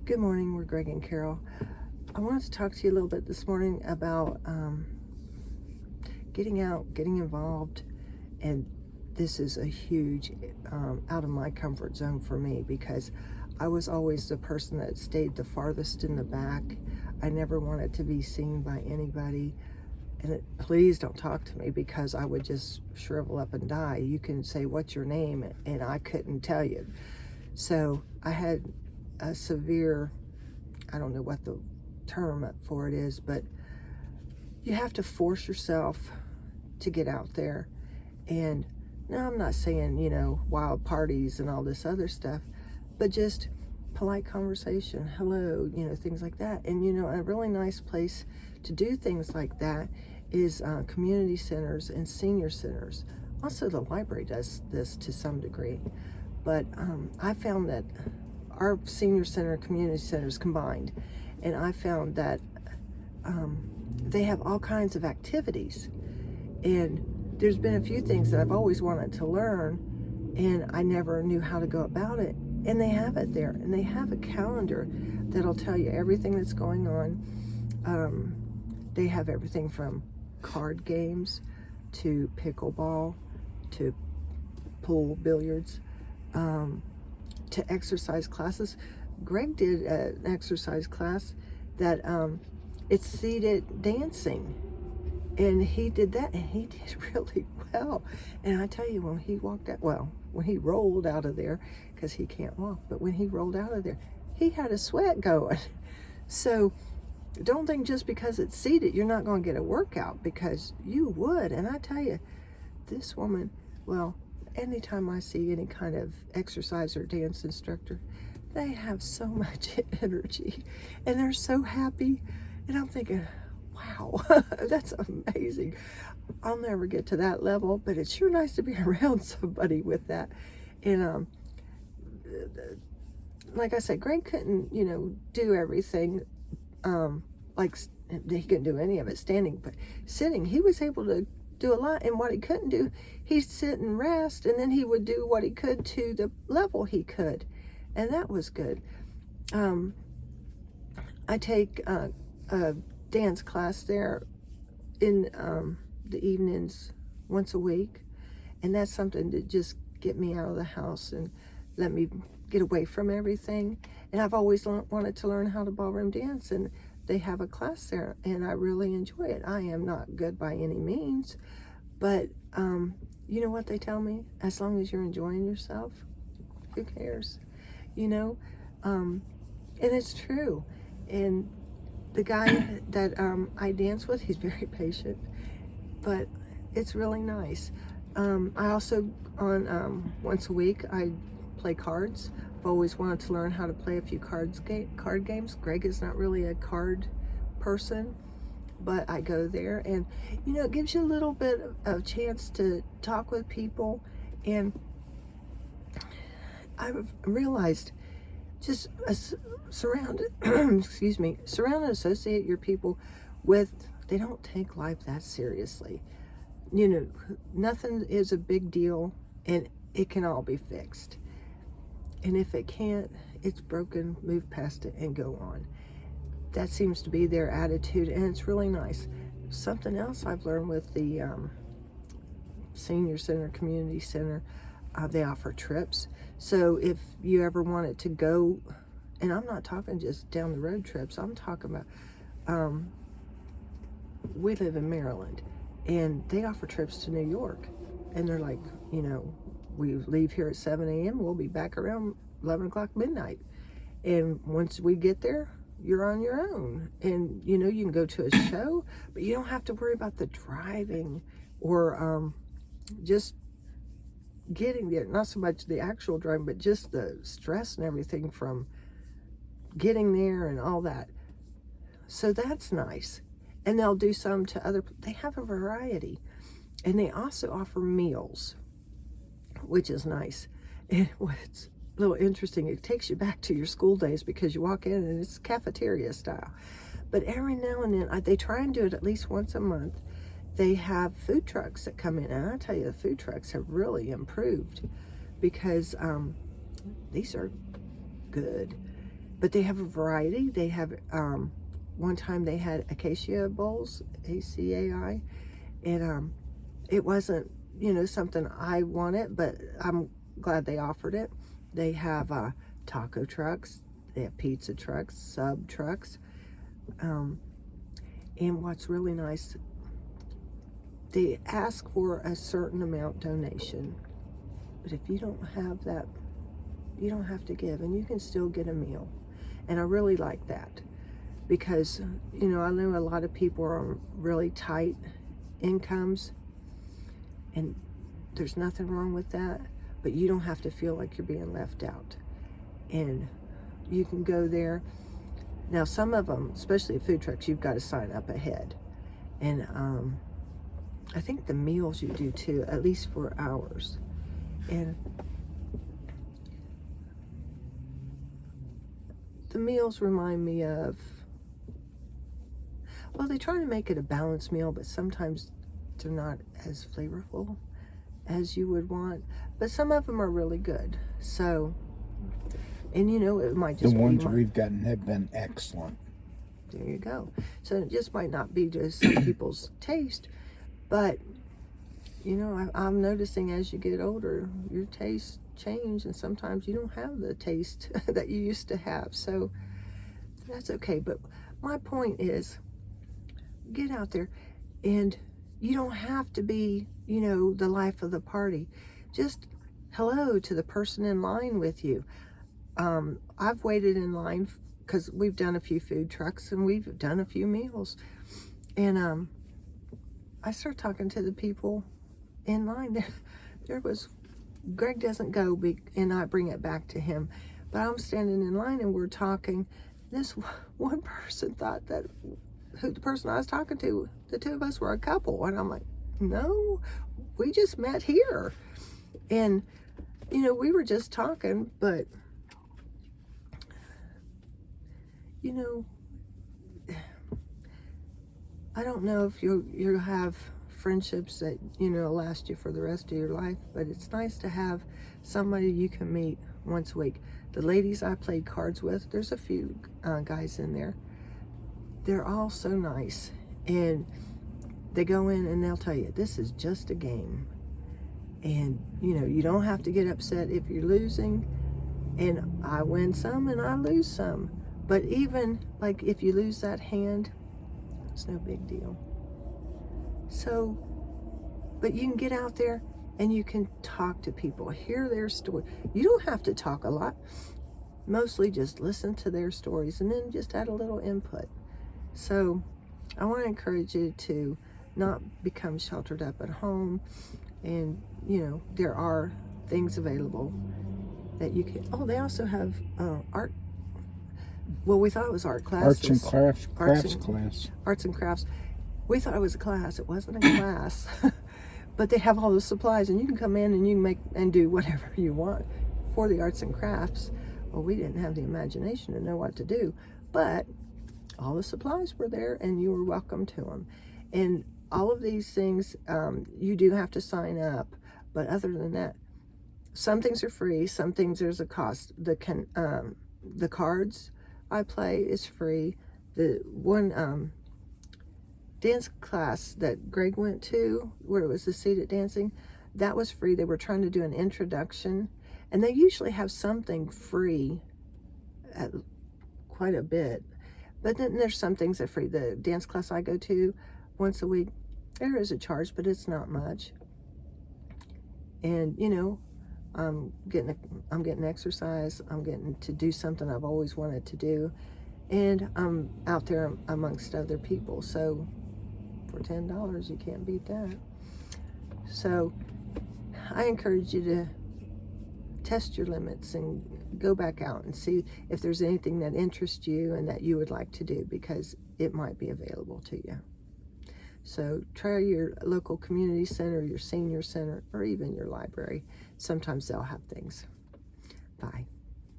Good morning, we're Greg and Carol. I wanted to talk to you a little bit this morning about getting out, getting involved, and this is a huge out of my comfort zone for me because I was always the person that stayed the farthest in the back. I never wanted to be seen by anybody, and please don't talk to me because I would just shrivel up and die. You can say, "What's your name?" and I couldn't tell you. So I had a severe, I don't know what the term for it is, but you have to force yourself to get out there. And now I'm not saying, wild parties and all this other stuff, but just polite conversation, hello, things like that. And, a really nice place to do things like that is community centers and senior centers. Also, the library does this to some degree. But I found that our senior center, community centers combined, and I found that they have all kinds of activities. And there's been a few things that I've always wanted to learn, and I never knew how to go about it. And they have it there, and they have a calendar that'll tell you everything that's going on. They have everything from card games to pickleball to pool billiards, to exercise classes. Greg did an exercise class that it's seated dancing, and he did that, and he did really well. And I tell you, when he when he rolled out of there, because he can't walk, but when he rolled out of there, he had a sweat going. So don't think just because it's seated you're not going to get a workout, because you would. And I tell you, this woman, anytime I see any kind of exercise or dance instructor, they have so much energy and they're so happy. And I'm thinking, wow, that's amazing. I'll never get to that level, but it's sure nice to be around somebody with that. And like I said, Greg couldn't, do everything. Like he couldn't do any of it standing, but sitting, he was able to do a lot. And what he couldn't do, he'd sit and rest, and then he would do what he could to the level he could, and that was good. I take a dance class there in the evenings once a week, and that's something to just get me out of the house and let me get away from everything. And I've always wanted to learn how to ballroom dance, and they have a class there, and I really enjoy it. I am not good by any means, but you know what they tell me? As long as you're enjoying yourself, who cares? And it's true. And the guy that I dance with, he's very patient, but it's really nice. I also, on once a week, I play cards. I've always wanted to learn how to play a few card games. Greg is not really a card person, but I go there, and it gives you a little bit of chance to talk with people. And I've realized just surround and associate your people with, they don't take life that seriously. Nothing is a big deal, and it can all be fixed. And if it can't, it's broken, move past it and go on. That seems to be their attitude, and it's really nice. Something else I've learned with the senior center, community center, they offer trips. So if you ever wanted to go, and I'm not talking just down the road trips, I'm talking about, we live in Maryland, and they offer trips to New York. And they're like, we leave here at 7 a.m., we'll be back around 11 o'clock midnight. And once we get there, you're on your own. And, you can go to a show, but you don't have to worry about the driving or just getting there. Not so much the actual driving, but just the stress and everything from getting there and all that. So that's nice. And they'll do some to they have a variety. And they also offer meals, which is nice. And what's a little interesting, it takes you back to your school days, because you walk in and it's cafeteria style. But every now and then, they try and do it at least once a month. They have food trucks that come in, and I tell you, the food trucks have really improved, because these are good. but they have a variety. They have, one time they had acacia bowls, ACAI, and it wasn't, something I wanted, but I'm glad they offered it. They have taco trucks, they have pizza trucks, sub trucks, and what's really nice, they ask for a certain amount donation, but if you don't have that, you don't have to give, and you can still get a meal. And I really like that, because I know a lot of people are on really tight incomes, and there's nothing wrong with that, but you don't have to feel like you're being left out. And you can go there. Now, some of them, especially at food trucks, you've got to sign up ahead. And I think the meals you do too, at least for hours. And the meals remind me of, well, they try to make it a balanced meal, but sometimes they're not as flavorful as you would want. But some of them are really good. So, and it might just The be ones we've gotten have been excellent. There you go. So it just might not be to some people's taste, but I'm noticing as you get older, your tastes change, and sometimes you don't have the taste that you used to have. So that's okay. But my point is, get out there, and you don't have to be, the life of the party. Just hello to the person in line with you. I've waited in line because we've done a few food trucks and we've done a few meals, and I start talking to the people in line. There was, Greg doesn't go, and I bring it back to him, but I'm standing in line and we're talking. This one person thought that the person I was talking to, the two of us were a couple, and I'm like, no, we just met here, and we were just talking, but I don't know if you have friendships that last you for the rest of your life, but it's nice to have somebody you can meet once a week. The ladies I played cards with, there's a few guys in there. They're all so nice, and they go in and they'll tell you, this is just a game, and you don't have to get upset if you're losing. And I win some and I lose some, but even like if you lose that hand, it's no big deal. So, but you can get out there and you can talk to people, hear their story. You don't have to talk a lot. Mostly just listen to their stories and then just add a little input. So I want to encourage you to not become sheltered up at home. And, there are things available that you can. Oh, they also have art. Well, we thought it was art classes. Arts and crafts class. Arts and crafts. We thought it was a class. It wasn't a class. But they have all the supplies, and you can come in and you can make and do whatever you want for the arts and crafts. Well, we didn't have the imagination to know what to do, but all the supplies were there, and you were welcome to them. And all of these things, you do have to sign up, but other than that, some things are free, some things there's a cost. The cards I play is free. The one dance class that Greg went to, where it was the seated dancing, that was free. They were trying to do an introduction, and they usually have something free at quite a bit. But then there's some things that are free. The dance class I go to once a week, there is a charge, but it's not much. And I'm getting exercise. I'm getting to do something I've always wanted to do, and I'm out there amongst other people. So for $10, you can't beat that. So I encourage you to test your limits and go back out and see if there's anything that interests you and that you would like to do, because it might be available to you. So try your local community center, your senior center, or even your library. Sometimes they'll have things. Bye.